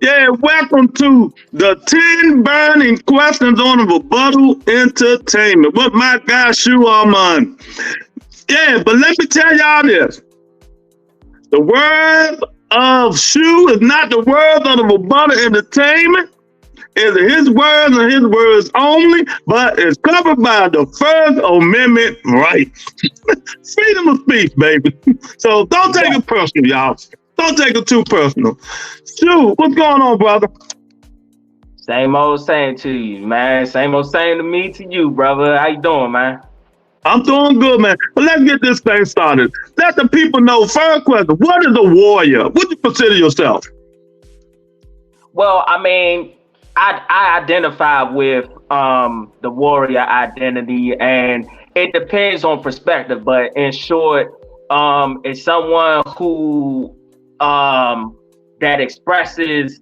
Yeah, welcome to the 10 burning questions on a rebuttal entertainment. What my guy Shu Armand. Yeah, but let me tell y'all this. The word of Shu is not the word of the rebuttal entertainment. It's his words and his words only, but it's covered by the First Amendment rights. Freedom of speech, baby. So don't take it personal, y'all. Don't take it too personal. Shu, what's going on, brother? Same old saying to you, man. Same old saying to me to you, brother. How you doing, man? I'm doing good, man. But let's get this thing started. Let the people know. First question: what is a warrior? What do you consider yourself? Well, I mean, I identify with the warrior identity, and it depends on perspective. But in short, it's someone who that expresses,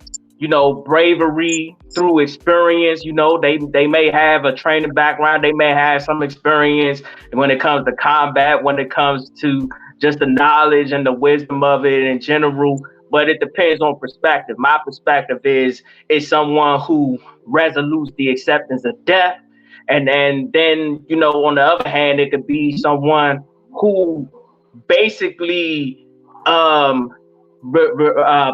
bravery through experience. They may have a training background, they may have some experience when it comes to combat, when it comes to just the knowledge and the wisdom of it in general. But it depends on perspective. My perspective is someone who resolutes the acceptance of death, and then on the other hand, it could be someone who basically um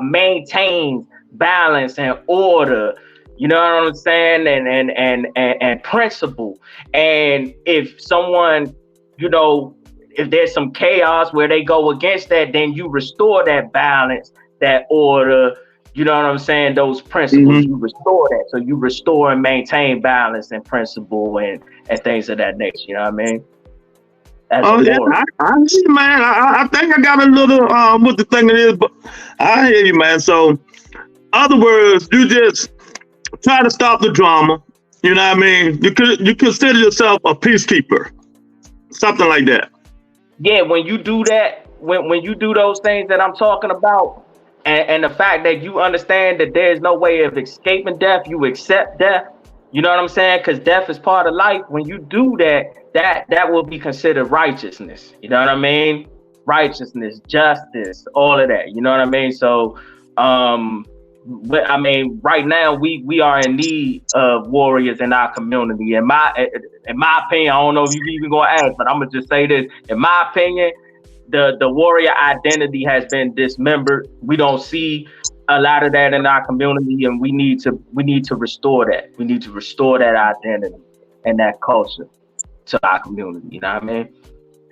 maintains balance and order, you know what I'm saying, and principle. And if someone, if there's some chaos where they go against that, then you restore that balance, that order, you know what I'm saying, those principles. You restore that. So you restore and maintain balance and principle and things of that nature, you know what I mean? As a Oh yeah, warrior. I hear you, man. I think I got a little what the thing it is, but I hear you, man. So, other words, you just try to stop the drama. You know what I mean? You consider yourself a peacekeeper, something like that. Yeah, when you do that, when you do those things that I'm talking about, and the fact that you understand that there's no way of escaping death, you accept death. You know what I'm saying? Because death is part of life. When you do that, that will be considered righteousness. You know what I mean? Righteousness, justice, all of that. You know what I mean? So, but I mean, right now we are in need of warriors in our community. In my opinion, I don't know if you even gonna ask, but I'm gonna just say this. In my opinion, the warrior identity has been dismembered. We don't see a lot of that in our community, and we need to restore that. We need to restore that identity and that culture to our community. You know what I mean?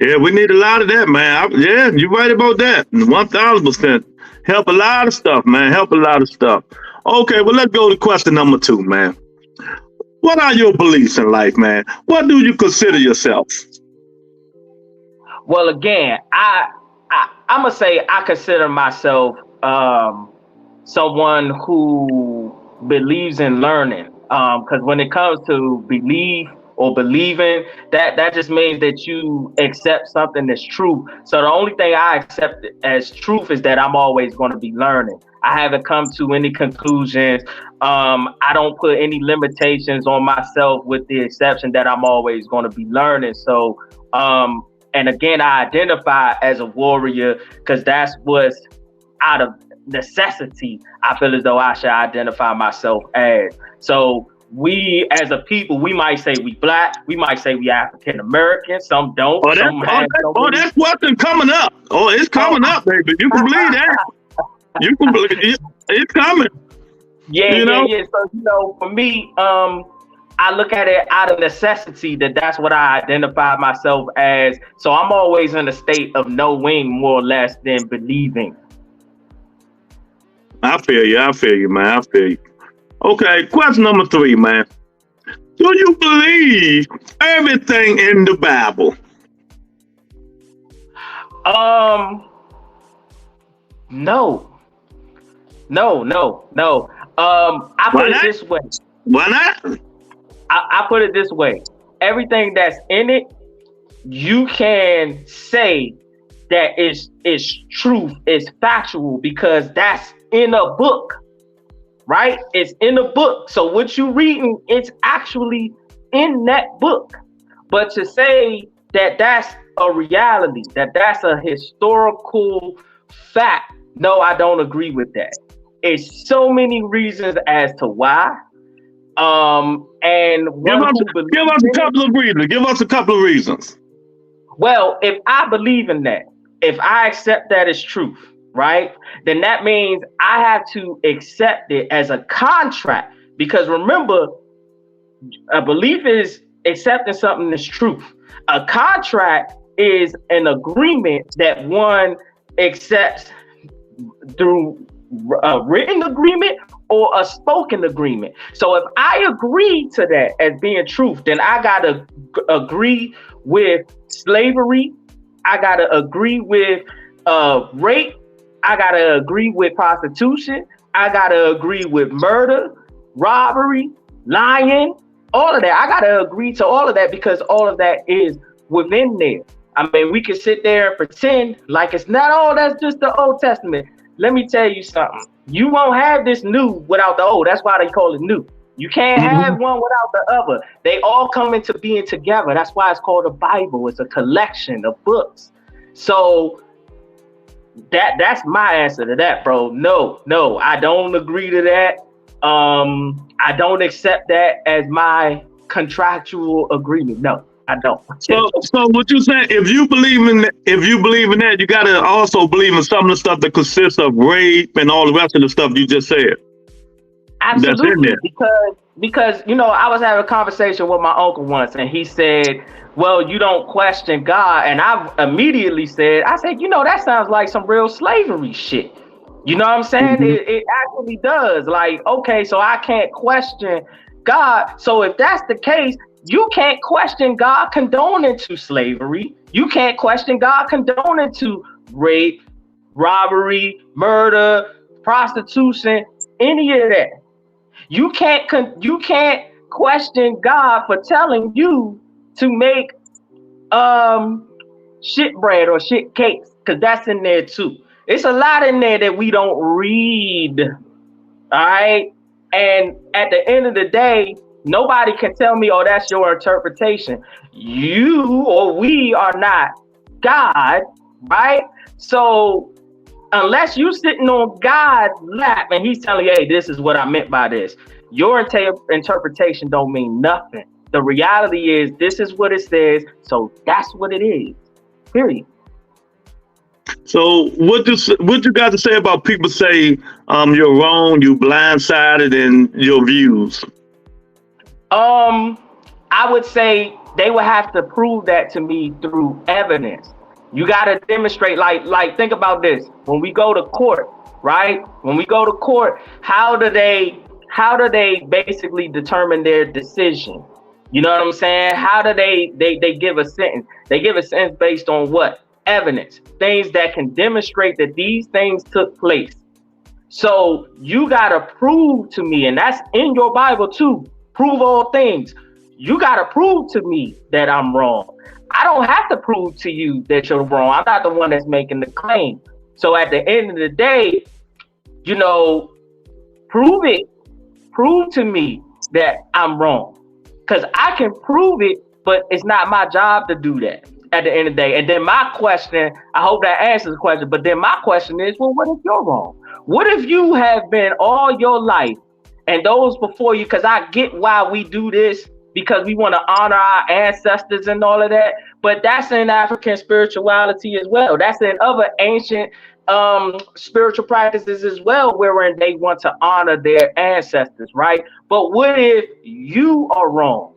Yeah, we need a lot of that, man. Yeah, you're right about that. 1,000%. Help a lot of stuff, man. Help a lot of stuff. Okay, well, let's go to question number two, man. What are your beliefs in life, man? What do you consider yourself? Well, again, I'm gonna say I consider myself someone who believes in learning. Because when it comes to belief or believing, that just means that you accept something that's true. So the only thing I accept as truth is that I'm always going to be learning. I haven't come to any conclusions. I don't put any limitations on myself, with the exception that I'm always going to be learning. So, and again, I identify as a warrior because that's what's out of necessity. I feel as though I should identify myself as. So we as a people, we might say we black, we might say we African American, some don't, Oh, that's some oh, have that, no oh, belief. that's question coming up. Oh, it's Oh, coming up, baby. You can believe that. You can believe it. It's coming. yeah, You yeah, know. yeah. So for me, I look at it out of necessity that's what I identify myself as. So I'm always in a state of knowing more or less than believing. I feel you. I feel you, man. I feel you. Okay, question number three, man. Do you believe everything in the Bible? Um, no, no. I Why put it not? this way. Why not? I put it this way. Everything that's in it, you can say that is truth, is factual, because that's in a book, right? It's in a book. So what you reading, it's actually in that book. But to say that that's a reality, that that's a historical fact, no, I don't agree with that. It's so many reasons as to why. And Give one us who give believes us a in it. couple of reasons. Give us a couple of reasons. Well, if I believe in that, if I accept that as truth, right, then that means I have to accept it as a contract. Because remember, a belief is accepting something as truth. A contract is an agreement that one accepts through a written agreement or a spoken agreement. So if I agree to that as being truth, then I gotta agree with slavery. I gotta agree with rape. I gotta agree with prostitution. I gotta agree with murder, robbery, lying, all of that. I gotta agree to all of that because all of that is within there. I mean, we can sit there and pretend like it's not all, that's just the Old Testament. Let me tell you something. You won't have this new without the old. That's why they call it new. You can't Mhm. have one without the other. They all come into being together. That's why it's called a Bible. It's a collection of books. So that's my answer to that, bro. No, I don't agree to that. I don't accept that as my contractual agreement. No, I don't. So what you saying? If you believe in that, you gotta also believe in some of the stuff that consists of rape and all the rest of the stuff you just said. That's in Absolutely, there. because I was having a conversation with my uncle once, and he said, "Well, you don't question God," and I immediately said, "I said, that sounds like some real slavery shit." You know what I'm saying? Mhm. It actually does. Like, okay, so I can't question God. So if that's the case, you can't question God condoning to slavery. You can't question God condoning to rape, robbery, murder, prostitution, any of that. You can't question God for telling you to make um shit bread or shit cakes, because that's in there too. It's a lot in there that we don't read. All right. And at the end of the day, nobody can tell me, oh, that's your interpretation. You or we are not God, right? So unless you sitting on God's lap and he's telling you, hey, this is what I meant by this, your interpretation don't mean nothing. The reality is this is what it says, so that's what it is. Period. So what you got to say about people say you're wrong, you blindsided in your views? Um, I would say they would have to prove that to me through evidence. You got to demonstrate, like think about this. When we go to court, right? When we go to court, how do they basically determine their decision? You know what I'm saying? How do they give a sentence? They give a sentence based on what? Evidence. Things that can demonstrate that these things took place. So you gotta prove to me, and that's in your Bible too. Prove all things. You gotta prove to me that I'm wrong. I don't have to prove to you that you're wrong. I'm not the one that's making the claim. So at the end of the day, you know, prove it. Prove to me that I'm wrong. Because I can prove it, but it's not my job to do that at the end of the day. And then my question, I hope that answers the question, but then my question is, well, what if you're wrong? What if you have been all your life and those before you, because I get why we do this, because we want to honor our ancestors and all of that, but that's in African spirituality as well. That's in other ancient spiritual practices as well, wherein they want to honor their ancestors, right? But what if you are wrong?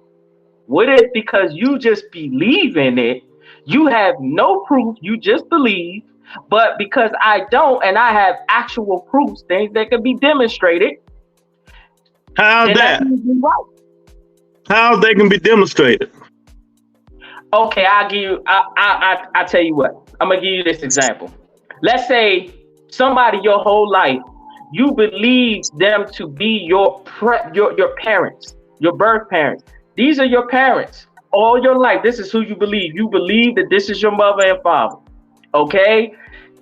What if because you just believe in it, you have no proof, you just believe, but because I don't and I have actual proofs, things that can be demonstrated, How's then that that? means you're right. How they can be demonstrated? Okay, I'll give you. I tell you what. I'm gonna give you this example. Let's say somebody your whole life you believe them to be your parents, your birth parents. These are your parents all your life. This is who you believe. You believe that this is your mother and father. Okay,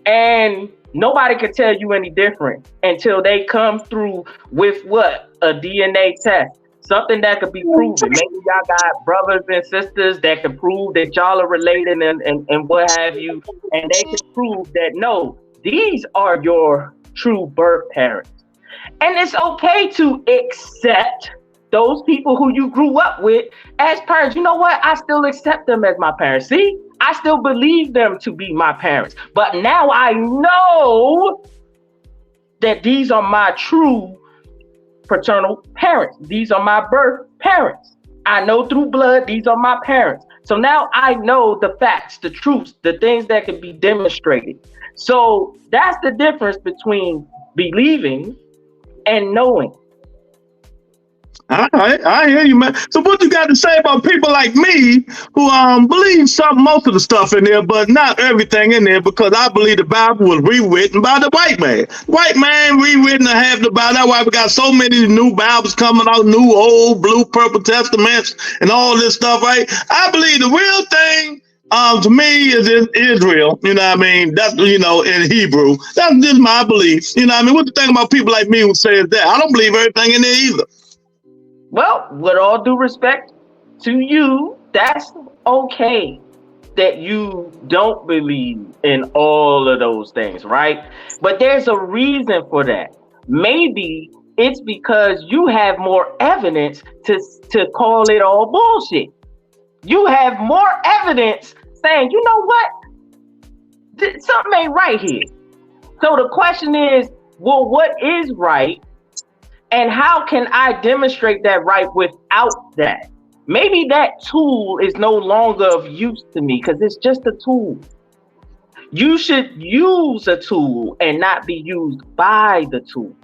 and nobody can tell you any different until they come through with what? A DNA test. Something that could be proven. Maybe y'all got brothers and sisters that can prove that y'all are related and what have you. And they can prove that no, these are your true birth parents. And it's okay to accept those people who you grew up with as parents. You know what? I still accept them as my parents. See, I still believe them to be my parents. But now I know that these are my true paternal parents. These are my birth parents. I know through blood, these are my parents. So now I know the facts, the truths, the things that can be demonstrated. So that's the difference between believing and knowing. I hear you, man. So what you got to say about people like me who believe most of the stuff in there, but not everything in there, because I believe the Bible was rewritten by the white man. White man rewritten half the Bible. That's why we got so many new Bibles coming out, new, old, blue, purple testaments, and all this stuff, right? I believe the real thing to me is in Israel, you know what I mean? That's, in Hebrew. That's just my belief. You know what I mean? What you think about people like me who says that? I don't believe everything in there either. Well, with all due respect to you, that's okay that you don't believe in all of those things, right? But there's a reason for that. Maybe it's because you have more evidence to call it all bullshit. You have more evidence saying, you know what? Something ain't right here. So the question is, well, what is right? And how can I demonstrate that right without that? Maybe that tool is no longer of use to me because it's just a tool. You should use a tool and not be used by the tool.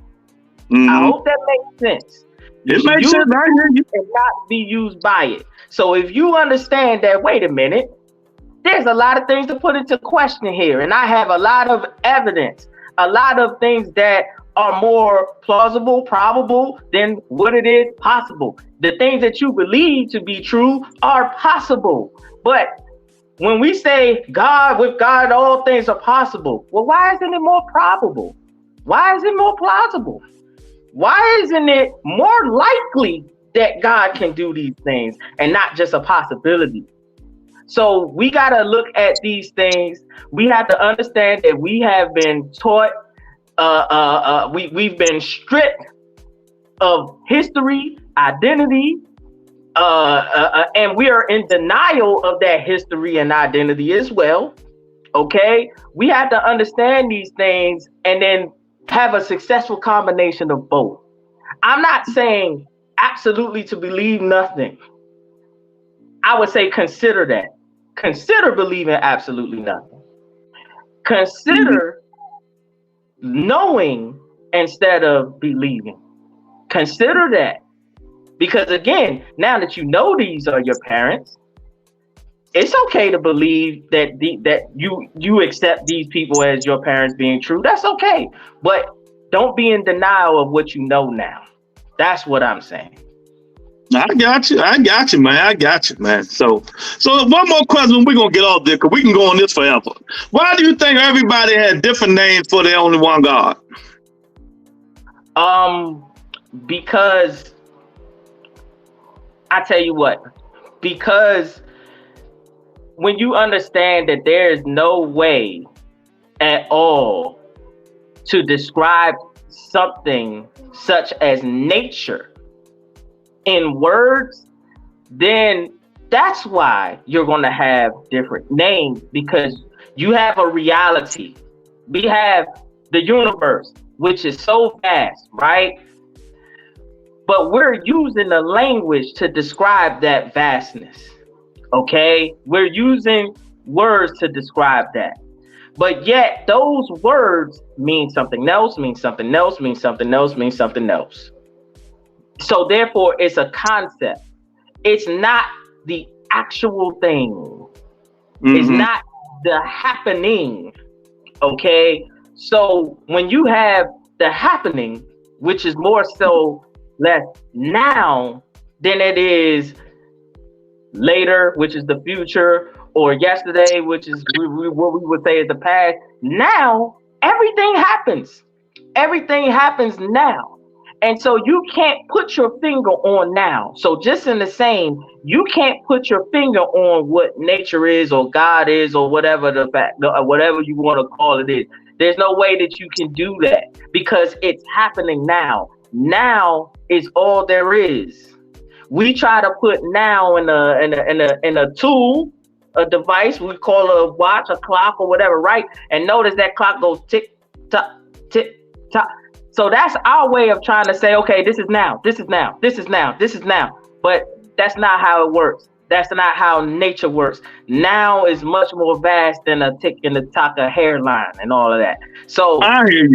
Mm-hmm. I hope that makes sense. It makes sense. I hear you. And not be used by it. So if you understand that, wait a minute, there's a lot of things to put into question here. And I have a lot of evidence, a lot of things that are more plausible, probable than what it is possible. The things that you believe to be true are possible. But when we say with God, all things are possible, well, why isn't it more probable? Why is it more plausible? Why isn't it more likely that God can do these things and not just a possibility? So we got to look at these things. We have to understand that we have been taught we've been stripped of history, identity, and we are in denial of that history and identity as well. Okay, we have to understand these things and then have a successful combination of both. I'm not saying absolutely to believe nothing. I would say consider that. Consider believing absolutely nothing. Consider knowing instead of believing. Consider that, because again, now that you know these are your parents, it's okay to believe that that you accept these people as your parents being true. That's okay, but don't be in denial of what you know now. That's what I'm saying. I got you, man. So one more question. We're gonna get off there because we can go on this forever. Why do you think everybody had different names for their only one God? Because I tell you what, because when you understand that there is no way at all to describe something such as nature in words, then that's why you're going to have different names, because you have a reality. We have the universe, which is so vast, right? But we're using the language to describe that vastness, okay? We're using words to describe that. But yet those words mean something else, mean something else, mean something else, mean something else. So therefore, it's a concept. It's not the actual thing. Mm-hmm. It's not the happening. Okay. So when you have the happening, which is more so less now than it is later, which is the future, or yesterday, which is what we would say is the past. Now everything happens. Everything happens now. And so you can't put your finger on now. So just in the same, you can't put your finger on what nature is or God is or whatever the fact, whatever you want to call it is. There's no way that you can do that because it's happening now. Now is all there is. We try to put now in a tool, a device we call a watch, a clock, or whatever, right? And notice that clock goes tick tock, tick tock. So that's our way of trying to say, okay, this is now, this is now, this is now, this is now. But that's not how it works. That's not how nature works. Now is much more vast than a tick in the top of hairline and all of that. So I hear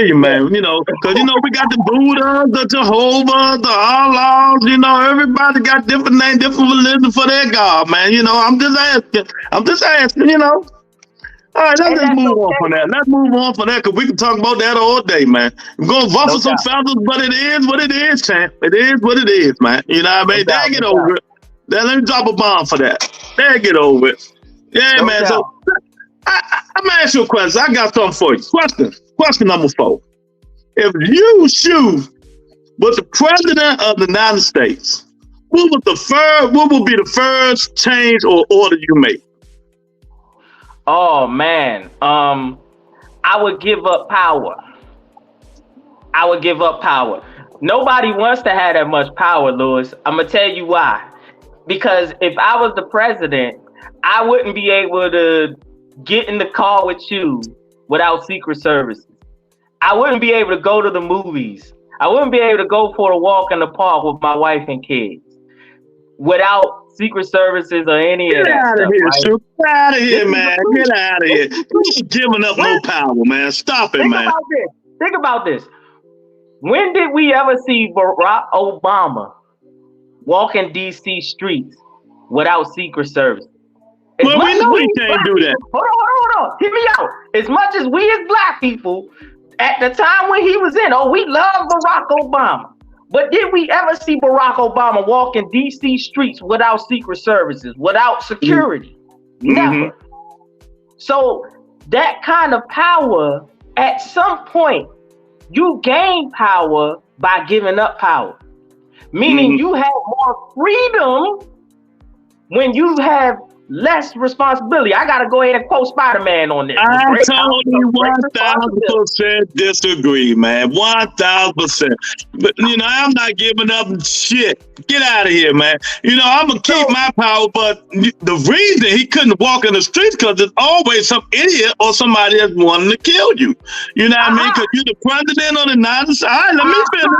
you, man. You know, because, you know, we got the Buddha, the Jehovah, the Allah, you know, everybody got different names, different religion for their God, man. You know, I'm just asking, you know. All right, let's just move on from that. Let's move on from that because we can talk about that all day, man. We're going to ruffle some feathers, but it is what it is, champ. It is what it is, man. You know what I mean? They get over it. Then let me drop a bomb for that. They get over it. Yeah, man. So I'm going to ask you a question. I got something for you. Question number 4. If you shoot with the president of the United States, what would be the first change or order you make? Oh man, I would give up power. Nobody wants to have that much power, Lewis. I'm gonna tell you why. Because if I was the president, I wouldn't be able to get in the car with you without Secret Services. I wouldn't be able to go to the movies. I wouldn't be able to go for a walk in the park with my wife and kids without Secret Services or any of that. Get out of here, Shoot. Get out of here, man. Get out of here. You ain't giving up no power, man. Stop it, man. Think about this. When did we ever see Barack Obama walking DC streets without Secret Service? Well, we know he can't do that. Hold on. Hear me out. As much as we as black people, at the time when he was in, we love Barack Obama. But did we ever see Barack Obama walk in DC streets without Secret Services, without security? Mm-hmm. Never. So that kind of power, at some point, you gain power by giving up power. Meaning you have more freedom when you have less responsibility. I gotta go ahead and quote Spider-Man on this. I totally 1,000% disagree, man. 1,000%. But you know, I'm not giving up shit. Get out of here, man. You know, I'm gonna keep my power, but the reason he couldn't walk in the streets because there's always some idiot or somebody that's wanting to kill you. You know what I mean? Because you're the president of the United States. All right, let me finish.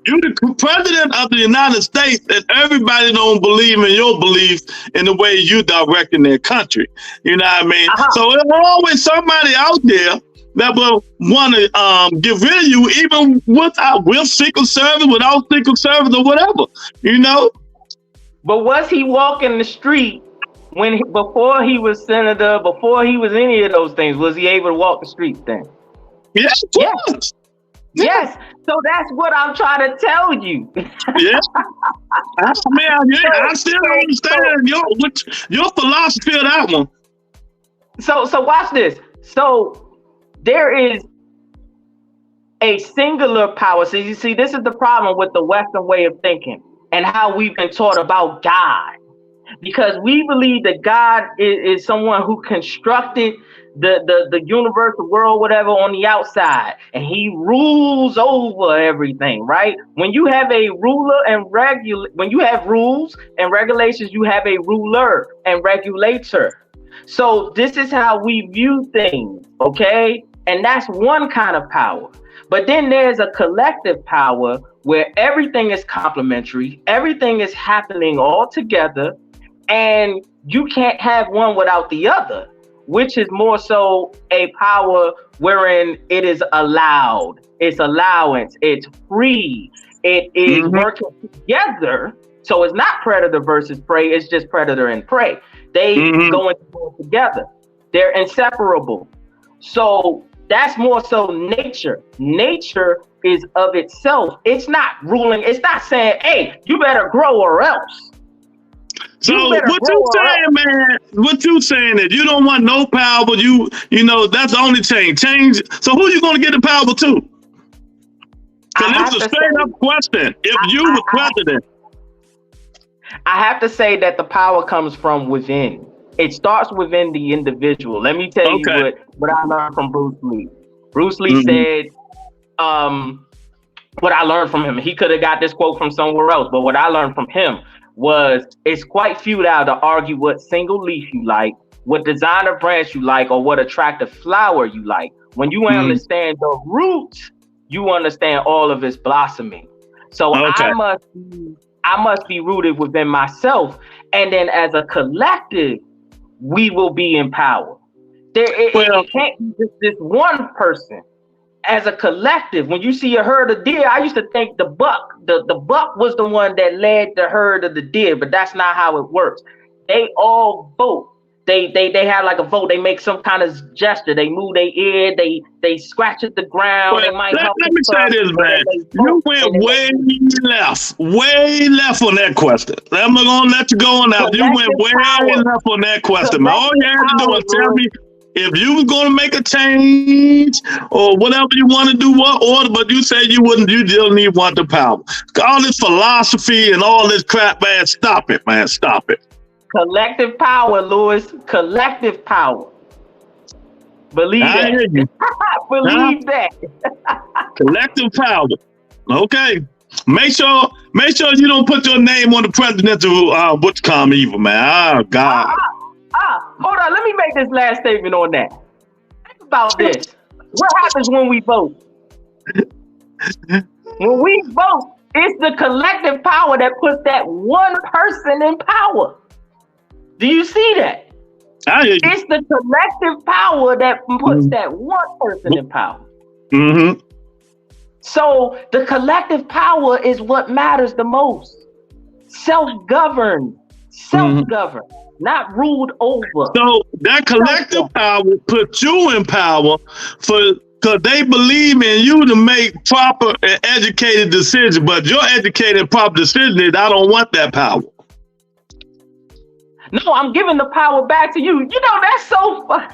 You're the president of the United States, and everybody don't believe in your beliefs in the way you directing their country. You know what I mean? So there's always somebody out there that will want to get rid of you, even with Secret Service, without Secret Service, or whatever. You know. But was he walking the street before he was senator, before he was any of those things? Was he able to walk the streets then? Yes, of course. Yes, so that's what I'm trying to tell you. Yeah, I still don't understand your philosophy of that one. So watch this. So there is a singular power. So you see, this is the problem with the Western way of thinking and how we've been taught about God, because we believe that God is someone who constructed the universe, the world, whatever, on the outside, and he rules over everything, right? When you have a ruler and when you have rules and regulations, you have a ruler and regulator. So this is how we view things, okay? And that's one kind of power. But then there's a collective power where everything is complementary, everything is happening all together, and you can't have one without the other, which is more so a power wherein it is allowed, it's allowance, it's free, it is working together. So it's not predator versus prey, it's just predator and prey. They go together. They're inseparable. So that's more so nature. Nature is of itself. It's not ruling. It's not saying, hey, you better grow or else. So what you saying, man? What you saying that you don't want no power, but you know that's the only change. So who you gonna get the power to? Because it's a straight up question. If you were president, I have to say that the power comes from within. It starts within the individual. Let me tell you Okay. what I learned from Bruce Lee. Bruce Lee Mm-hmm. said, what I learned from him. He could have got this quote from somewhere else, but what I learned from him was it's quite futile to argue what single leaf you like, what designer branch you like, or what attractive flower you like. When you Mm-hmm. understand the root, you understand all of its blossoming. So Okay. I must be rooted within myself, and then as a collective, we will be empowered. Well, It can't be just this one person. As a collective, when you see a herd of deer, I used to think the buck was the one that led the herd of the deer, but that's not how it works. They all vote. They have like a vote. They make some kind of gesture. They move their ear. They scratch at the ground. well, They might help let the me say truck, this, and man. then they You vote. went And then way left on that question. I'm not gonna let you go on now. You went collective way power. left on that question, man. All Collective you had to do power, was tell Lord. me if you was gonna make a change or whatever you want to do, what order. But you said you wouldn't. You just need want the power. All this philosophy and all this crap, man. Stop it, man. Stop it. Collective power, Lewis. Collective power. Believe I hear that. you. Believe that. Collective power. Okay. Make sure you don't put your name on the presidential what you call me either, man. Oh God. Hold on. Let me make this last statement on that. Think about this. What happens when we vote? When we vote, it's the collective power that puts that one person in power. Do you see that? I hear you. It's the collective power that puts that one person in power. Mm-hmm. So the collective power is what matters the most. Self-governed, not ruled over. So that collective power puts you in power because they believe in you to make proper and educated decisions. But your educated and proper decision is I don't want that power. No, I'm giving the power back to you. You know, that's so fun.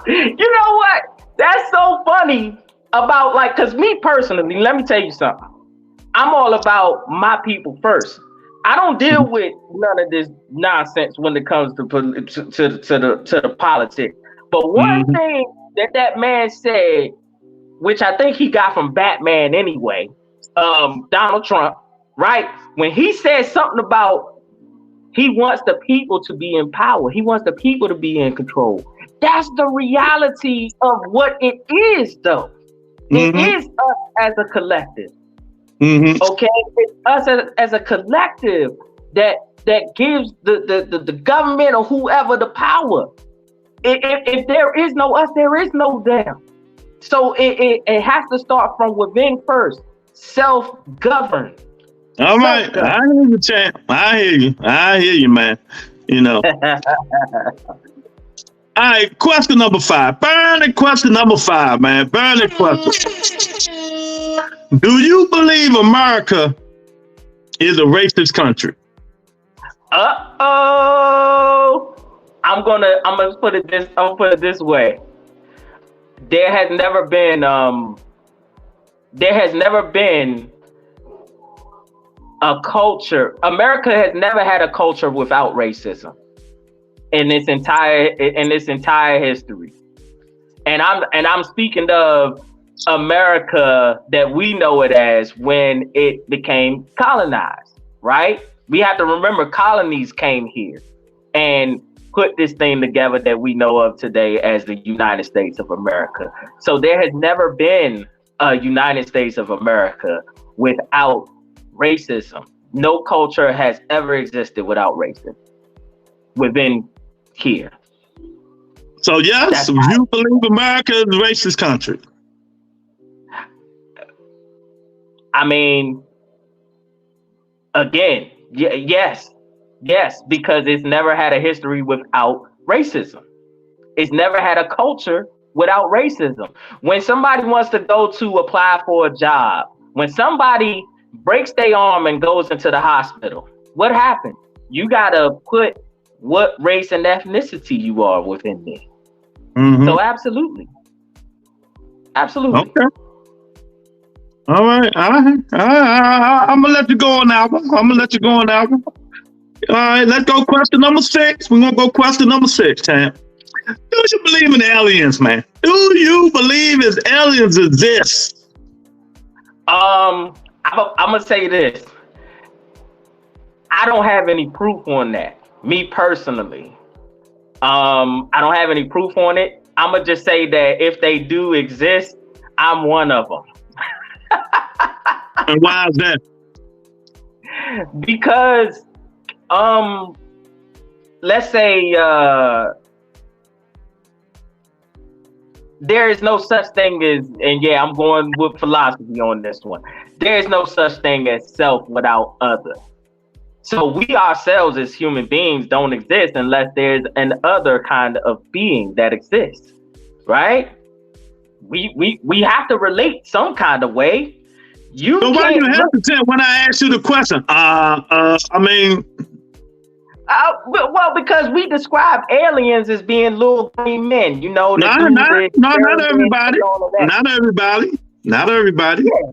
You know what? That's so funny about like, because me personally, let me tell you something. I'm all about my people first. I don't deal with none of this nonsense when it comes to the politics. But one thing that man said, which I think he got from Batman anyway, Donald Trump, right? When he said something about he wants the people to be in power, he wants the people to be in control. That's the reality of what it is, though. It is us as a collective. Okay, it's us as a collective that gives the government or whoever the power. If there is no us, there is no them. So it has to start from within first. Self-govern. All right, I hear you, champ. I hear you, man. You know. All right, question number 5. Burning question number 5, man. Burning question. Do you believe America is a racist country? Uh-oh. I'm gonna put it this way. There has never been a culture. America has never had a culture without racism in its entire history. And I'm speaking of America that we know it as when it became colonized, right? We have to remember colonies came here and put this thing together that we know of today as the United States of America. So there has never been a United States of America without racism. No culture has ever existed without racism within here. So yes, you believe America is a racist country? I mean, again, yes, because it's never had a history without racism. It's never had a culture without racism. When somebody wants to go to apply for a job, when somebody breaks their arm and goes into the hospital, what happened? You gotta put what race and ethnicity you are within there. So absolutely. Okay. All right. I'm gonna let you go on that one. All right, let's go question number 6. We're gonna go question number 6, champ. Do you believe in aliens, man? Do you believe as aliens exist? I'm gonna say this. I don't have any proof on that. Me personally, I don't have any proof on it. I'm gonna just say that if they do exist, I'm one of them. And why is that? Because, let's say, there is no such thing as, and yeah, I'm going with philosophy on this one. There is no such thing as self without other. So we ourselves as human beings don't exist unless there's an other kind of being that exists, right? We have to relate some kind of way. So why you hesitant when I ask you the question? I mean, well, because we describe aliens as being little green men, you know. Not everybody. Not everybody. Not everybody. Yeah.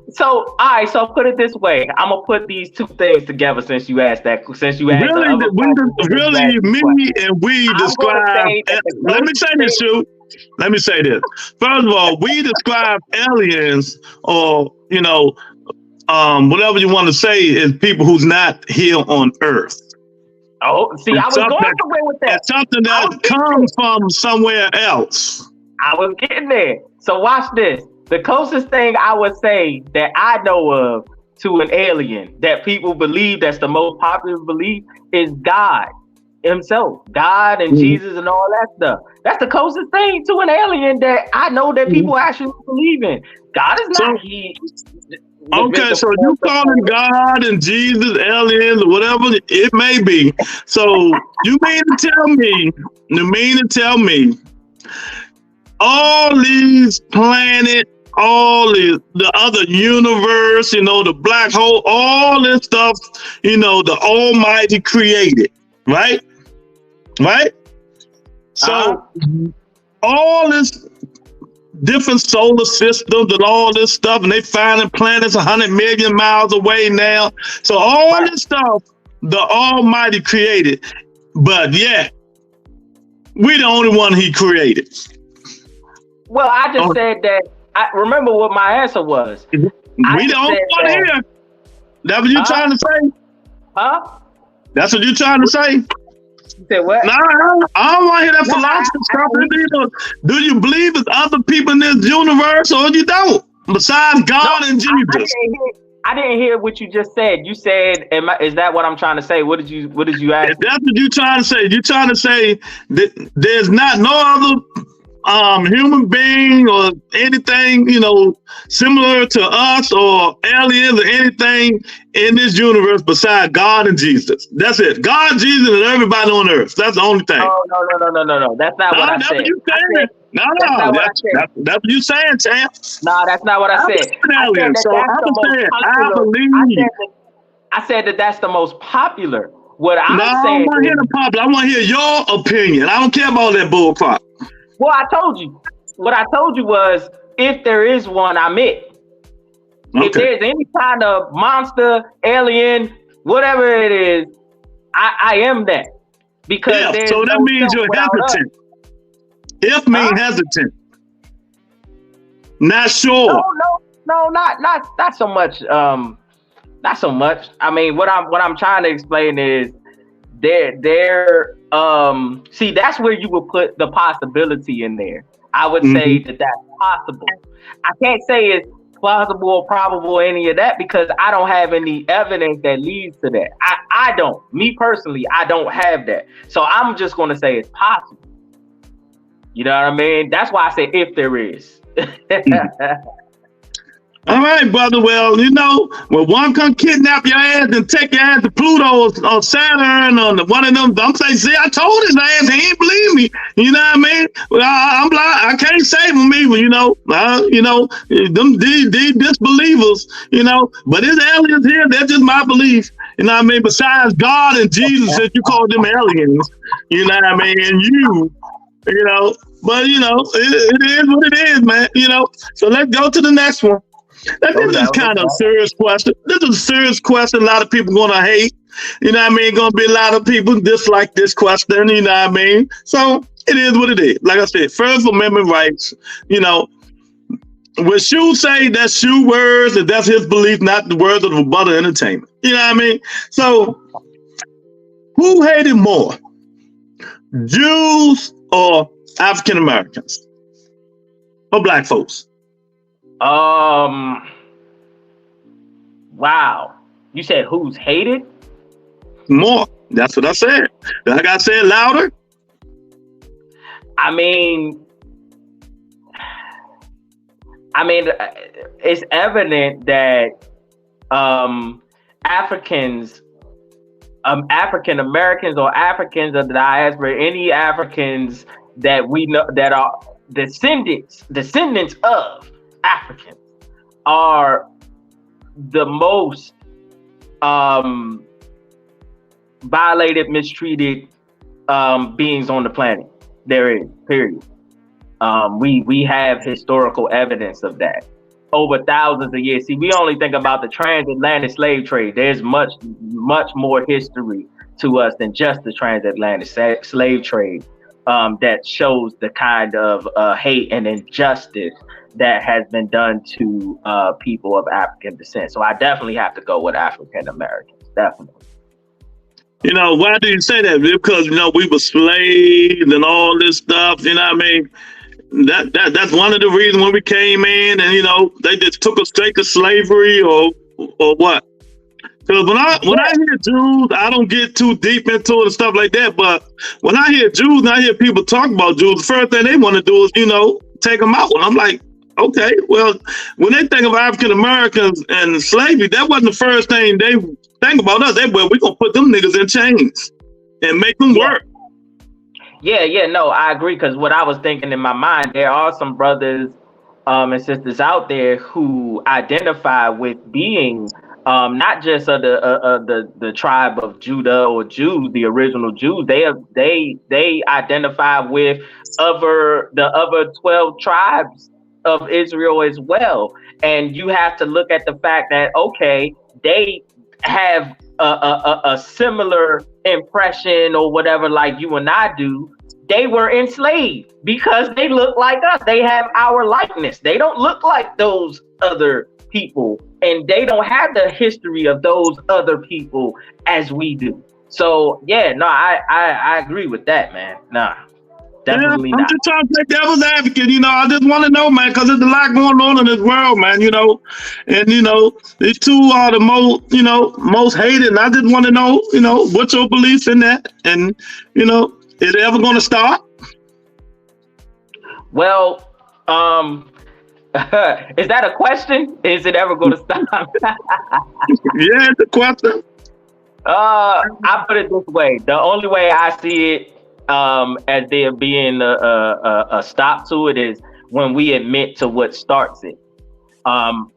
So, all right. So put it this way: I'm gonna put these two things together since you asked that. Since you asked, really, me and we describe. Let me say this, you. Let me say this. First of all, we describe aliens, or whatever you want to say, as people who's not here on Earth. Oh, see, I was going somewhere with that. It's something that comes from somewhere else. I was getting there. So watch this. The closest thing I would say that I know of to an alien that people believe, that's the most popular belief, is God himself. God and Jesus and all that stuff. That's the closest thing to an alien that I know that people actually believe in. God is not he. Okay, so you calling God and Jesus aliens or whatever it may be. So you mean to tell me all these planets, all the other universe, the black hole, all this stuff, the Almighty created, right? Right? So all this different solar systems and all this stuff, and they finding planets 100 million miles away now. So all this stuff the Almighty created, but yet we the only one he created. Well, I just said that. I remember what my answer was. We the only one here. That's what you trying to say? Huh? That's what you trying to say? You said what? No, I don't want to hear that philosophy stuff. Do you believe there's other people in this universe, or you don't? Besides God and Jesus. I didn't hear what you just said. You said, "Is that what I'm trying to say?" What did you ask? If that's what you're trying to say. You're trying to say that there's not no other human being or anything, similar to us or aliens or anything in this universe besides God and Jesus. That's it. God, Jesus, and everybody on earth. That's the only thing. Oh, no. That's not what I said. What you saying. That's what you saying, champ. No, that's not what I said. I said that that's the most popular. What I'm saying. I want to hear the popular. I want to hear your opinion. I don't care about that bullcrap. Well, I told you. What I told you was, if there is one, I'm it. Okay. If there's any kind of monster, alien, whatever it is, I am that. Because so that means you're hesitant. If means hesitant. Not sure. No, not so much. Not so much. I mean, what I'm trying to explain is see, that's where you would put the possibility in there. I would say that that's possible. I can't say it's plausible or probable or any of that because I don't have any evidence that leads to that. I don't. Me personally, I don't have that. So I'm just going to say it's possible. You know what I mean? That's why I say if there is. All right, brother. Well, when one can kidnap your ass and take your ass to Pluto or Saturn or one of them, I'm saying, see, I told his ass, he ain't believe me. You know what I mean? Well, I'm like, I can't save him either, them these disbelievers, but his aliens here, they're just my belief. You know what I mean? Besides God and Jesus, that you call them aliens, you know what I mean? And but it is what it is, man. So let's go to the next one. This is kind of a serious question. This is a serious question. A lot of people gonna hate. You know what I mean? Gonna be a lot of people dislike this question. You know what I mean? So it is what it is. Like I said, First Amendment rights. You know, when Shu say that's Shu words, and that's his belief, not the words of the Butter Entertainment. You know what I mean? So who hated more, Jews or African Americans or black folks? Wow. You said who's hated? More. That's what I said. Like I said louder. I mean, it's evident that Africans, African Americans or Africans of the diaspora, any Africans that we know that are descendants of Africans, are the most violated, mistreated beings on the planet there is, period. We have historical evidence of that over thousands of years. See, we only think about the transatlantic slave trade. There's much more history to us than just the transatlantic slave trade that shows the kind of hate and injustice that has been done to people of African descent. So I definitely have to go with African Americans, definitely. You know, why do you say that? Because, you know, we were slaves and all this stuff, you know what I mean? That's one of the reasons when we came in and, you know, they just took us straight to slavery or what? Because when I hear Jews, I don't get too deep into it and stuff like that. But when I hear Jews and I hear people talk about Jews, the first thing they want to do is, you know, take them out. And I'm like, okay, well, when they think of African Americans and slavery, that wasn't the first thing they think about us. They were, we're going to put them niggas in chains and make them work. Yeah, no, I agree. Because what I was thinking in my mind, there are some brothers and sisters out there who identify with being not just the tribe of Judah or Jews, the original Jews. They identify with the other 12 tribes of Israel as well. And you have to look at the fact that, okay, they have a similar impression or whatever like you and I do. They were enslaved because they look like us. They have our likeness. They don't look like those other people, and they don't have the history of those other people as we do. So yeah, no, I agree with that, man. Nah, definitely not. I'm just trying to play devil's advocate. You know, I just want to know, man, because there's a lot going on in this world, man. You know, and you know, these two are the most hated. And I just want to know, you know, what's your beliefs in that, and you know, is it ever going to stop? Well, is that a question? Is it ever going to stop? Yeah, it's a question. I put it this way: the only way I see it as there being a stop to it is when we admit to what starts it.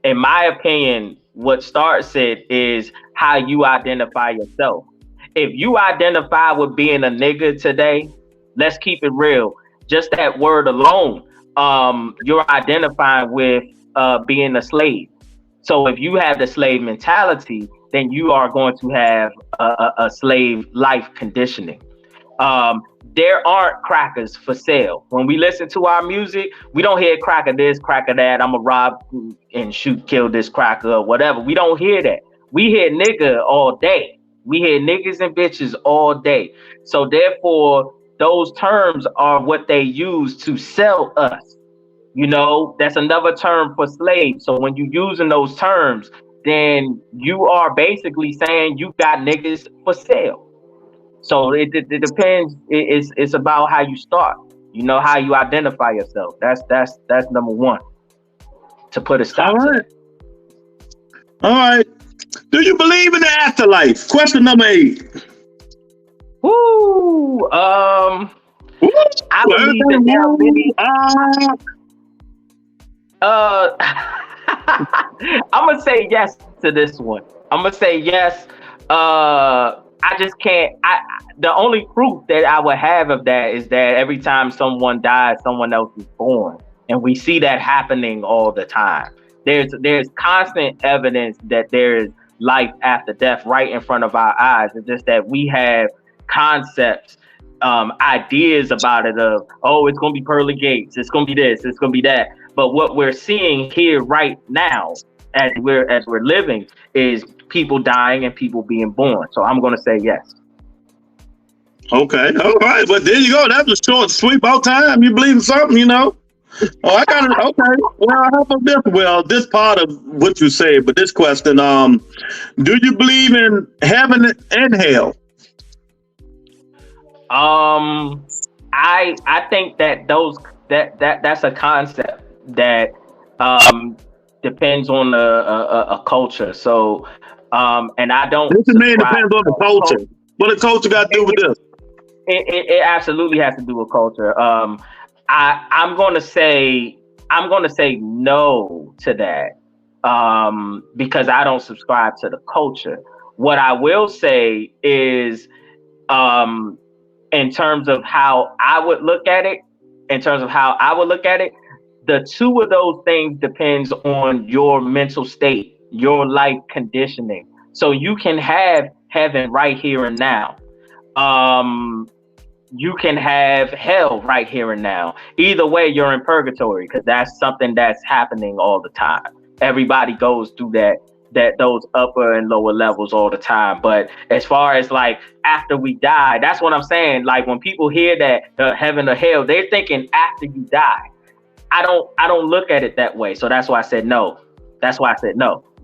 In my opinion, what starts it is how you identify yourself. If you identify with being a nigga today, let's keep it real. Just that word alone, you're identifying with being a slave. So if you have the slave mentality, then you are going to have a slave life conditioning. There aren't crackers for sale. When we listen to our music, we don't hear cracker this, cracker that, I'm gonna rob and shoot, kill this cracker or whatever. We don't hear that. We hear nigga all day. We hear niggas and bitches all day. So therefore, those terms are what they use to sell us. You know, that's another term for slave. So when you're using those terms, then you are basically saying you got niggas for sale. So it depends. It's about how you start. You know, how you identify yourself. That's number one. To put a stop to it. All right. Do you believe in the afterlife? Question number 8. Woo. I believe that there are many. I'm gonna say yes to this one. I'm gonna say yes. I just can't. The only proof that I would have of that is that every time someone dies, someone else is born, and we see that happening all the time. there's constant evidence that there is life after death right in front of our eyes. It's just that we have concepts, ideas about it of, oh, it's gonna be pearly gates, it's gonna be this, it's gonna be that. But what we're seeing here right now, as we're living, is people dying and people being born. So I'm gonna say yes. Okay, all right. But there you go. That's a short, sweet all time. You believe in something, you know? Oh, I got it. Okay. Well, how about this? Well, this part of what you say, but this question, do you believe in heaven and hell? I think that that's a concept that depends on a culture. So and I don't. This man depends on the culture. What the culture got to do with this? It absolutely has to do with culture. I'm gonna say no to that because I don't subscribe to the culture. What I will say is, in terms of how I would look at it, the two of those things depends on your mental state, your life conditioning. So you can have heaven right here and now. You can have hell right here and now. Either way, you're in purgatory, because that's something that's happening all the time. Everybody goes through those upper and lower levels all the time. But as far as like after we die, that's what I'm saying. Like when people hear that heaven or hell, they're thinking after you die. I don't look at it that way. So that's why I said no.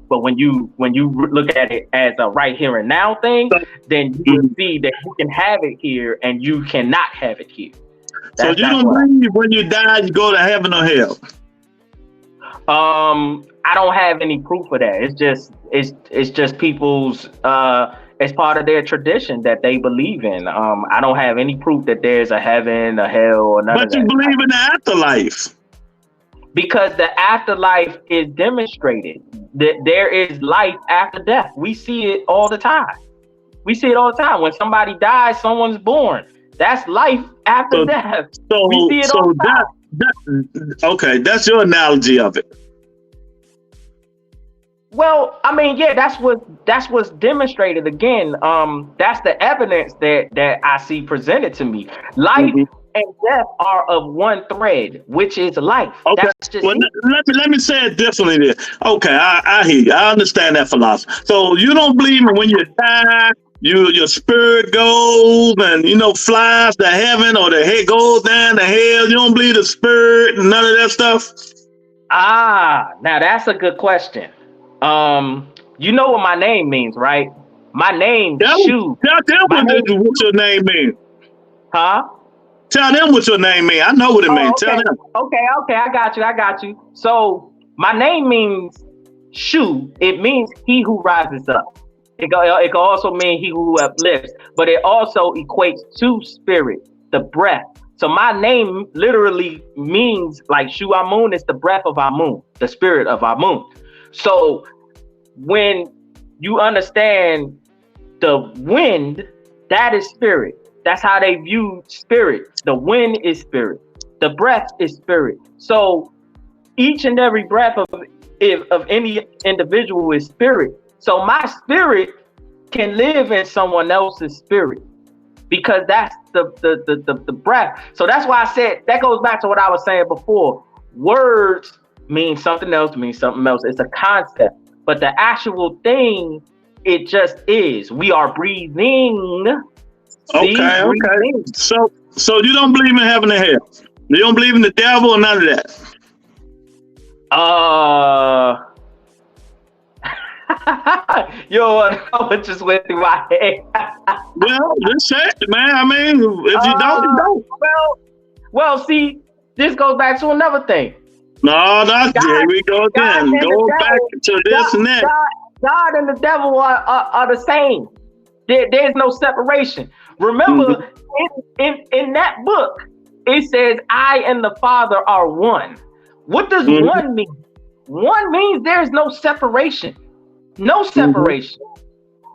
But when you look at it as a right here and now thing, then you will see that you can have it here and you cannot have it here. So you don't believe when you die you go to heaven or hell? I don't have any proof of that. It's just people's it's part of their tradition that they believe in. I don't have any proof that there's a heaven, a hell, or none of that. But you believe in the afterlife. Because the afterlife is demonstrated. That there is life after death. We see it all the time. When somebody dies, someone's born. That's life after death. So we see it all the time. Okay, that's your analogy of it. Well, I mean, yeah, that's what's demonstrated. Again, that's the evidence that I see presented to me. Life and death are of one thread, which is life. Okay. Well, let me say it differently there. Okay, I hear you. I understand that philosophy. So you don't believe in when you die, your spirit goes and flies to heaven, or the head goes down to hell. You don't believe the spirit and none of that stuff? Now that's a good question. You know what my name means, right? My name, Shu. Tell them what your name means. Huh? Tell them what your name means. I know what it means. Okay. Tell them. Okay, I got you. So my name means Shu. It means he who rises up. It can also mean he who uplifts, but it also equates to spirit, the breath. So my name literally means, like, Shu Amun is the breath of Amun, the spirit of Amun. So when you understand the wind, that is spirit. That's how they view spirit. The wind is spirit. The breath is spirit. So each and every breath of any individual is spirit. So my spirit can live in someone else's spirit, because that's the breath. So that's why I said, that goes back to what I was saying before. Words mean something else, It's a concept. But the actual thing, it just is. We are breathing. Okay. So you don't believe in heaven and hell? You don't believe in the devil or none of that? Yo, what just went through my head? Well, just say it, man. I mean, if you don't, you don't. Well, see, this goes back to another thing. No, here we go again. Going back to this and that. God and the devil are the same. There's no separation. Remember, in that book, it says, I and the Father are one. What does one mean? One means there's no separation. No separation.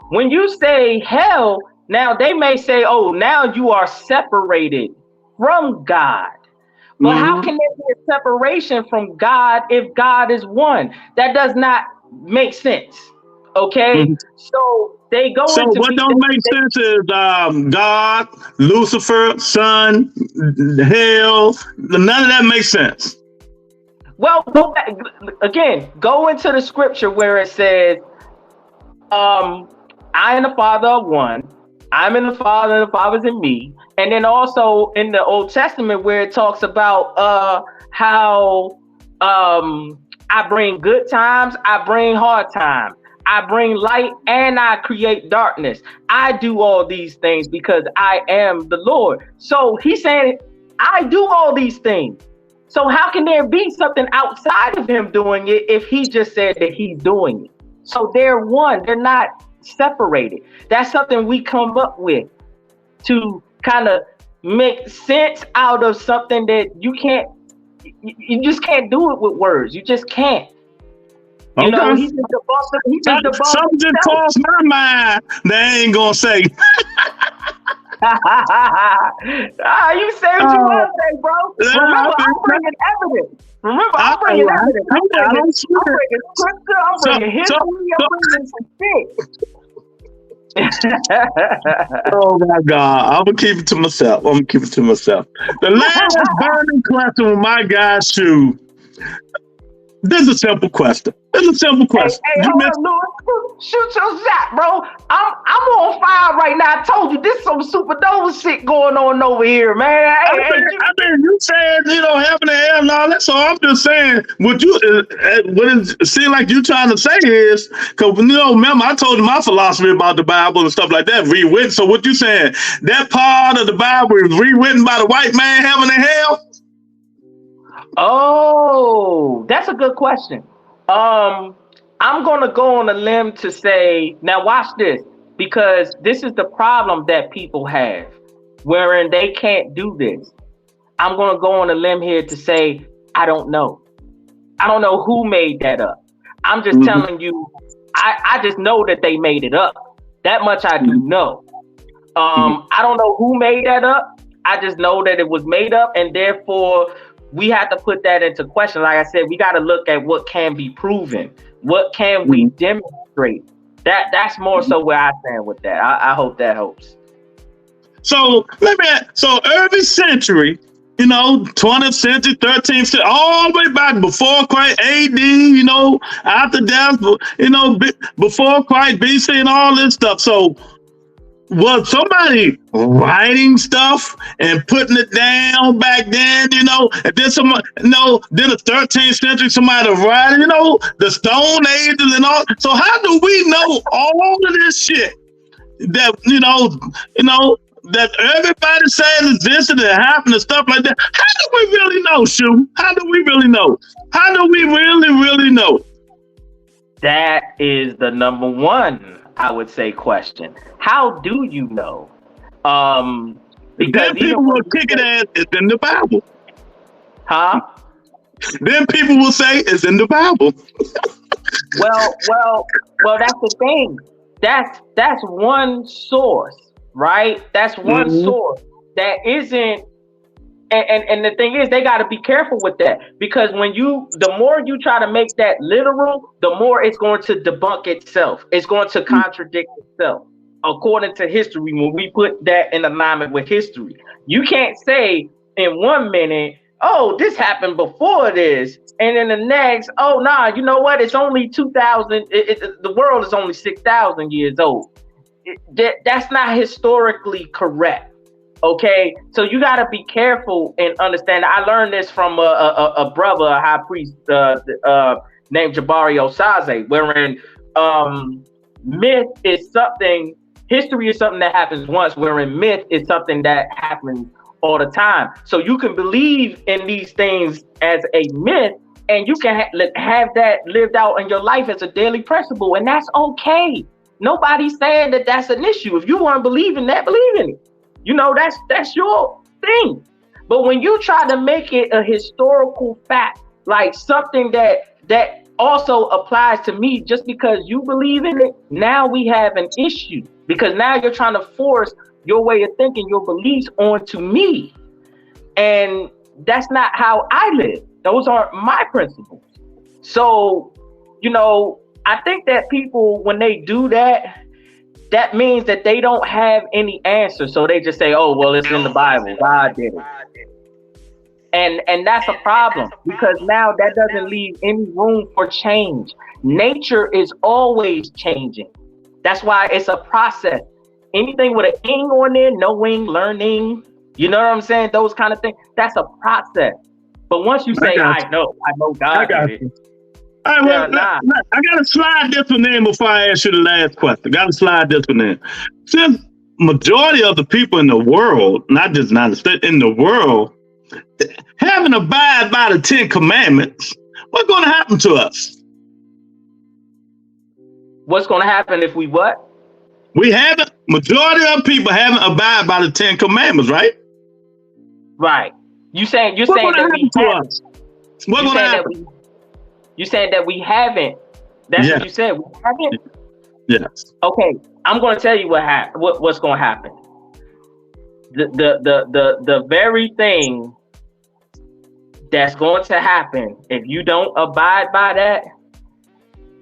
When you say hell, now they may say, oh, now you are separated from God. But how can there be a separation from God if God is one? That does not make sense. Okay, so they go So into what don't make sense is God, Lucifer, sun, hell. None of that makes sense. well, go back again. Go into the scripture where it says, I and the Father are one. I'm in the Father, and the Father's in me. And then also in the Old Testament where it talks about how I bring good times, I bring hard times. I bring light and I create darkness. I do all these things because I am the Lord. So he's saying, I do all these things. So how can there be something outside of him doing it if he just said that he's doing it? So they're one. They're not separated. That's something we come up with to kind of make sense out of something that you can't. You just can't do it with words. You just can't. You know, he just debunked. Something just crossed my mind that I ain't gonna say. You say what you want to say, bro. Remember, I'm bringing evidence. I'm bringing evidence. I'm bringing scripture. I'm bringing history. I'm bringing some shit. Oh my God! I'm gonna keep it to myself. The last burning question with my guy's shoe. This is a simple question. Hey, hold on, Lewis. Shoot your shot, bro. I'm on fire right now. I told you this some supernova shit going on over here, man. I mean, you said heaven and hell and all that. So I'm just saying, what it seems like you trying to say is, because remember I told you my philosophy about the Bible and stuff like that, rewritten. So what you saying? That part of the Bible is rewritten by the white man, heaven and hell? Oh, that's a good question. I'm gonna go on a limb to say, now watch this, because this is the problem that people have, wherein they can't do this. I'm gonna go on a limb here to say, I don't know. I don't know who made that up. I'm just telling you, I just know that they made it up. That much I do know. I don't know who made that up. I just know that it was made up, and therefore we have to put that into question. Like I said, we got to look at what can be proven. What can we demonstrate? That's more so where I stand with that. I hope that helps. So so every century, 20th century, 13th century, all the way back before Christ, AD, after death, before Christ, BC, and all this stuff. So was somebody writing stuff and putting it down back then, and then then the 13th century, somebody writing, the Stone Ages and all. So how do we know all of this shit that, that everybody says existed and happened and stuff like that? How do we really know, Shu? How do we really know? How do we really know? That is the number one, I would say, question. How do you know? Because then people will kick it as it's in the Bible. Huh? Then people will say it's in the Bible. well, that's the thing. That's one source, right? That's one source that isn't. And the thing is, they got to be careful with that, because the more you try to make that literal, the more it's going to debunk itself. It's going to contradict itself. According to history, when we put that in alignment with history, you can't say in 1 minute, oh, this happened before this, and in the next, oh, nah, you know what? It's only 2,000. The world is only 6,000 years old. That's not historically correct. Okay, so you got to be careful and understand. I learned this from a brother, a high priest named Jabari Osaze, wherein myth is something, history is something that happens once, wherein myth is something that happens all the time. So you can believe in these things as a myth, and you can have that lived out in your life as a daily principle, and that's okay. Nobody's saying that that's an issue. If you want to believe in that, believe in it. That's your thing. But when you try to make it a historical fact, like something that also applies to me just because you believe in it, now we have an issue, because now you're trying to force your way of thinking, your beliefs onto me. And that's not how I live. Those aren't my principles. So, I think that people, when they do that, that means that they don't have any answer. So they just say, oh, well, it's in the Bible. God did it. And that's a problem, because now that doesn't leave any room for change. Nature is always changing. That's why it's a process. Anything with an ing on there, knowing, learning, you know what I'm saying? Those kind of things. That's a process. But once you say, I know God did it. All right, well, I got to slide this one in before I ask you the last question. Got to slide this one in. Since majority of the people in the world, not just United States, in the world, haven't abided by the 10 Commandments, what's going to happen to us? What's going to happen if we what? Majority of people haven't abided by the 10 Commandments, right? Right. You saying that we haven't. What's going to happen? You said that we haven't. That's what you said. We haven't? Yes. Okay. I'm going to tell you what's going to happen. The very thing that's going to happen if you don't abide by that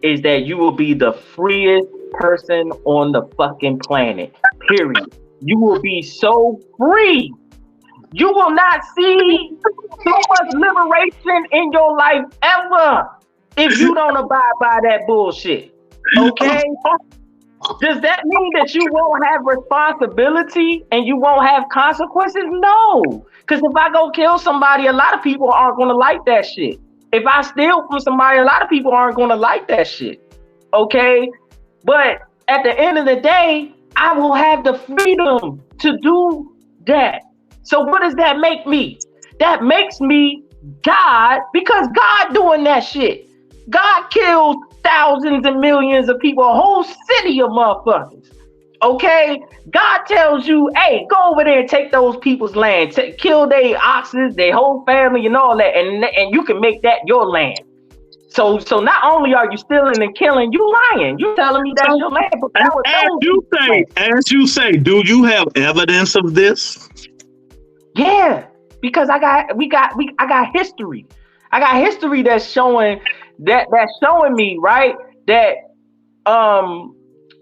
is that you will be the freest person on the fucking planet. Period. You will be so free. You will not see so much liberation in your life ever if you don't abide by that bullshit. Okay? Does that mean that you won't have responsibility and you won't have consequences? No. Because if I go kill somebody, a lot of people aren't going to like that shit. If I steal from somebody, a lot of people aren't going to like that shit. Okay? But at the end of the day, I will have the freedom to do that. So what does that make me? That makes me God, because God doing that shit. God killed thousands and millions of people, a whole city of motherfuckers. Okay? God tells you, hey, go over there and take those people's land. Kill their oxes, their whole family and all that. And you can make that your land. So not only are you stealing and killing, you lying. You telling me that's your land. But as you say, do you have evidence of this? Yeah, because I got history. I got history that's showing me, right, that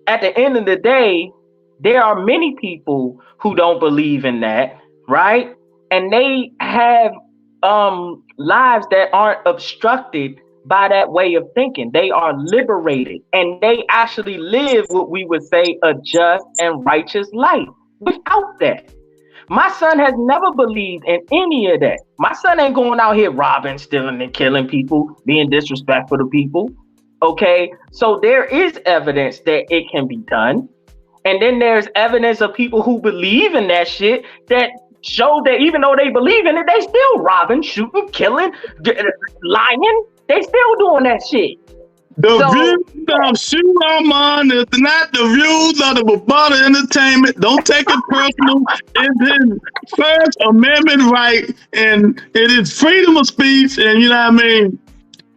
at the end of the day, there are many people who don't believe in that, right? And they have lives that aren't obstructed by that way of thinking. They are liberated, and they actually live what we would say a just and righteous life without that. My son has never believed in any of that. My son ain't going out here robbing, stealing, and killing people, being disrespectful to people. Okay? So there is evidence that it can be done. And then there's evidence of people who believe in that shit that show that even though they believe in it, they still robbing, shooting, killing, lying. They still doing that shit. The views of Shu Amun is not the views of the Babata Entertainment. Don't take it personal. It's his First Amendment right, and it is freedom of speech, and you know what I mean?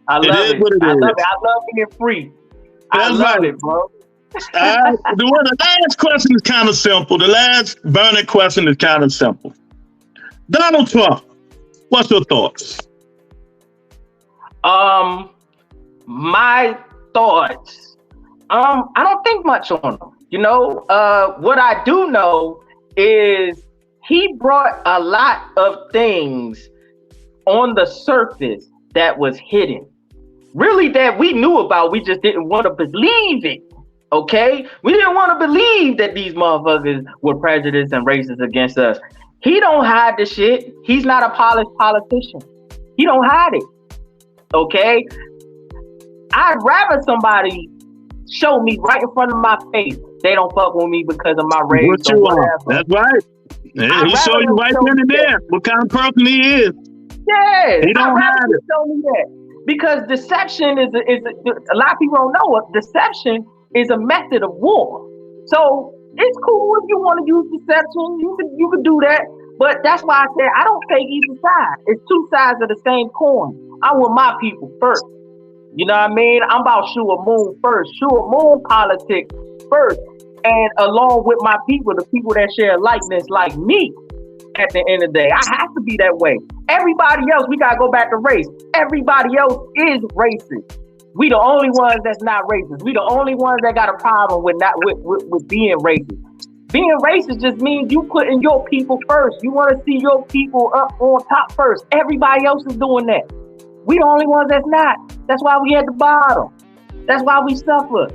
I love it. I love being free. I love it, bro. The last question is kind of simple. The last burning question is kind of simple. Donald Trump, what's your thoughts? My thoughts, I don't think much on him. What I do know is he brought a lot of things on the surface that was hidden. Really, that we knew about, we just didn't want to believe it. Okay? We didn't want to believe that these motherfuckers were prejudiced and racist against us. He don't hide the shit. He's not a polished politician. He don't hide it. Okay? I'd rather somebody show me right in front of my face they don't fuck with me because of my race or whatever. That's right. Yeah, he show you right then and there what kind of person he is. Yeah. He don't hide it. Show me that. Because deception is a lot of people don't know it. Deception is a method of war. So it's cool if you want to use deception. You could do that. But that's why I said I don't take either side. It's two sides of the same coin. I want my people first. You know what I mean? I'm about Shu Amun first. Shu Amun politics first. And along with my people, the people that share likeness like me, at the end of the day, I have to be that way. Everybody else, we gotta go back to race. Everybody else is racist. We the only ones that's not racist. We the only ones that got a problem with not with being racist. Being racist just means you putting your people first. You want to see your people up on top first. Everybody else is doing that. We the only ones that's not. That's why we at the bottom. That's why we suffer.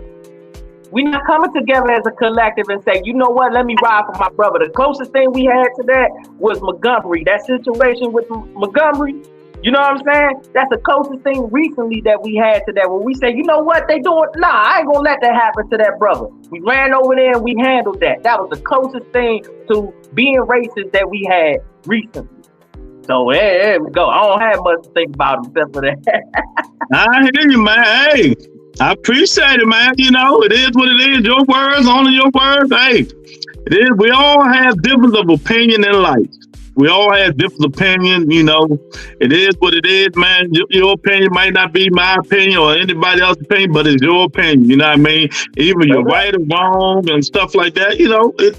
We're not coming together as a collective and say, you know what, let me ride for my brother. The closest thing we had to that was Montgomery. That situation with Montgomery, you know what I'm saying? That's the closest thing recently that we had to that. When we say, you know what, they doing, nah, I ain't gonna let that happen to that brother. We ran over there and we handled that. That was the closest thing to being racist that we had recently. So there we go. I don't have much to think about except for that. I hear you, man. Hey, I appreciate it, man. You know, it is what it is. Your words, only your words. Hey, it is. We all have difference of opinion in life. We all have different opinion. You know, it is what it is, man. Your opinion might not be my opinion or anybody else's opinion, but it's your opinion. You know what I mean? Even you're right or wrong and stuff like that. You know, it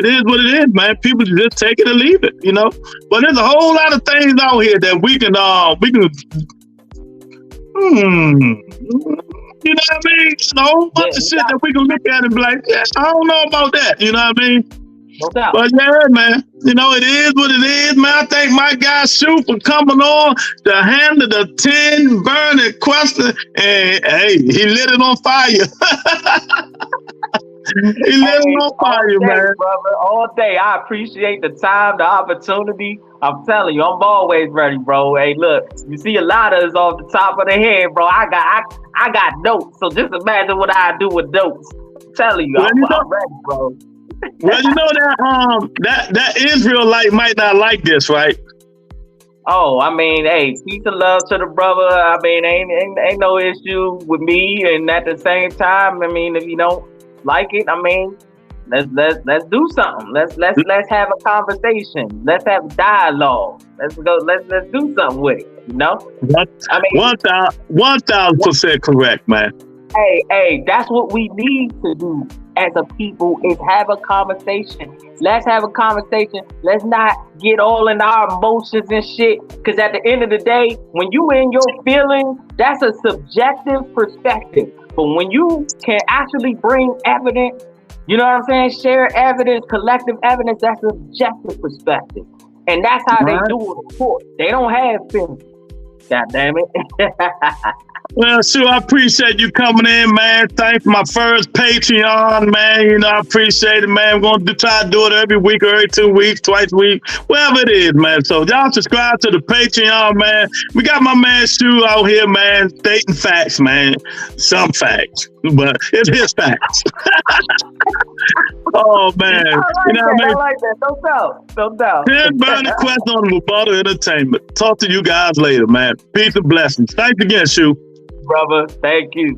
is what it is, man. People just take it or leave it. You know, but there's a whole lot of things out here that we can. You know what I mean? A whole bunch of shit that we can look at and be like, yeah, I don't know about that. You know what I mean? No doubt. But yeah, man, you know, it is what it is, man. I thank my guy Shu for coming on to handle the 10 burning question. And hey, he lit it on fire. He lit it on fire, man. Brother, all day. I appreciate the time, the opportunity. I'm telling you, I'm always ready, bro. Hey, look, you see a lot of us off the top of the head, bro. I got notes. So just imagine what I do with notes. I'm telling you, I'm ready, bro. Well, you know that Israelite might not like this, right? Oh, I mean, hey, peace and love to the brother. I mean, ain't no issue with me. And at the same time, I mean, if you don't like it, I mean, let's do something. Let's have a conversation. Let's have a dialogue. Let's do something with it. You know? I mean, 1,000% correct, man. Hey, that's what we need to do as a people is have a conversation. Let's have a conversation. Let's not get all in our emotions and shit. Because at the end of the day, when you in your feelings, that's a subjective perspective. But when you can actually bring evidence, you know what I'm saying? Share evidence, collective evidence, that's an objective perspective. And that's how they do it in court. They don't have feelings. God damn it. Well, sure, I appreciate you coming in, man. Thanks for my first Patreon, man. You know, I appreciate it, man. We're going to try to do it every week or every 2 weeks, twice a week, whatever it is, man. So y'all subscribe to the Patreon, man. We got my man Shu out here, man, stating facts, man. Some facts, but it's his facts. Oh, man. You know what I mean? I like that. No doubt. 10 burning questions on Rebuttal Entertainment. Talk to you guys later, man. Peace and blessings. Thanks again, Shu. Brother, thank you.